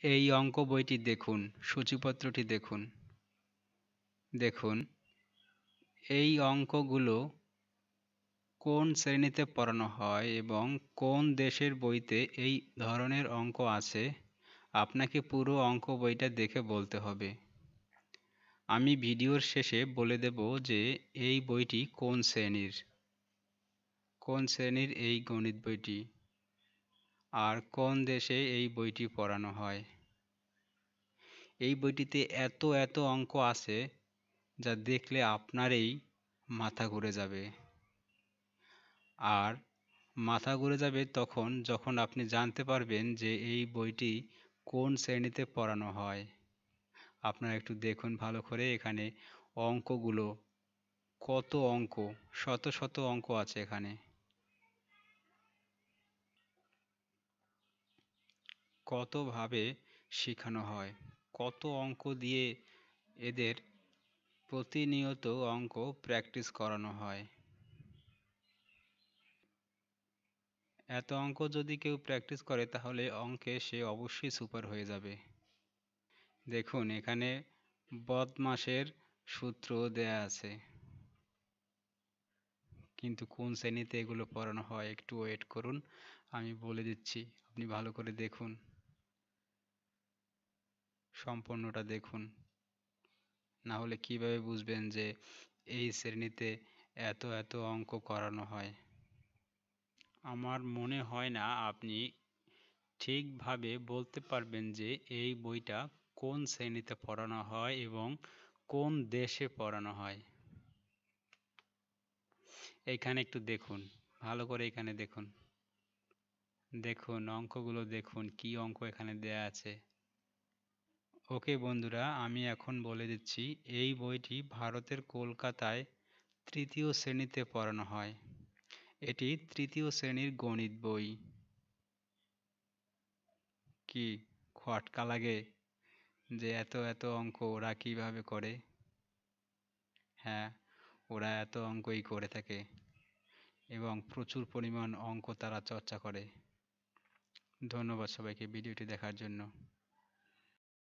এই অঙ্ক বইটি দেখুন, সূচিপত্রটি দেখুন। দেখুন, এই অঙ্কগুলো কোন শ্রেণীতে পড়ানো হয় এবং কোন দেশের বইতে এই ধরনের অঙ্ক আছে, আপনাকে পুরো অঙ্ক বইটা দেখে বলতে হবে। আমি ভিডিওর শেষে বলে দেব যে এই বইটি কোন শ্রেণীর এই গণিত বইটি, আর কোন দেশে এই বইটি পড়ানো হয়। এই বইটিতে এত এত অঙ্ক আছে যা দেখলে আপনারই মাথা ঘুরে যাবে। আর মাথা ঘুরে যাবে তখন যখন আপনি জানতে পারবেন যে এই বইটি কোন শ্রেণীতে পড়ানো হয়। আপনারা একটু দেখুন ভালো করে, এখানে অঙ্কগুলো কত অঙ্ক, শত শত অঙ্ক আছে এখানে। কতভাবে শেখানো হয়, কত অঙ্ক দিয়ে এদের প্রতিনিয়ত অঙ্ক প্র্যাকটিস করানো হয়। এত অঙ্ক যদি কেউ প্র্যাকটিস করে তাহলে অঙ্কে সে অবশ্যই সুপার হয়ে যাবে। দেখুন, এখানে বদমাশের সূত্র দেয়া আছে, কিন্তু কোন শ্রেণীতে এগুলো পড়ানো হয় একটু ওয়েট করুন, আমি বলে দিচ্ছি। আপনি ভালো করে দেখুন, সম্পূর্ণটা দেখুন, না হলে কিভাবে বুঝবেন যে এই শ্রেণীতে এত এত অঙ্ক করানো হয়। আমার মনে হয় না আপনি ঠিকভাবে বলতে পারবেন যে এই বইটা কোন শ্রেণীতে পড়ানো হয় এবং কোন দেশে পড়ানো হয়। এইখানে একটু দেখুন, ভালো করে এখানে দেখুন। দেখুন অঙ্কগুলো দেখুন, কি অঙ্ক এখানে দেয়া আছে। ওকে বন্ধুরা, আমি এখন বলে দিচ্ছি, এই বইটি ভারতের কলকাতায় তৃতীয় শ্রেণীতে পড়ানো হয়। এটি তৃতীয় শ্রেণীর গণিত বই। কি খটকা লাগে যে এত এত অঙ্ক ওরা কিভাবে করে? হ্যাঁ, ওরা এত অঙ্কই করে থাকে এবং প্রচুর পরিমাণ অঙ্ক তারা চর্চা করে। ধন্যবাদ সবাইকে ভিডিওটি দেখার জন্য।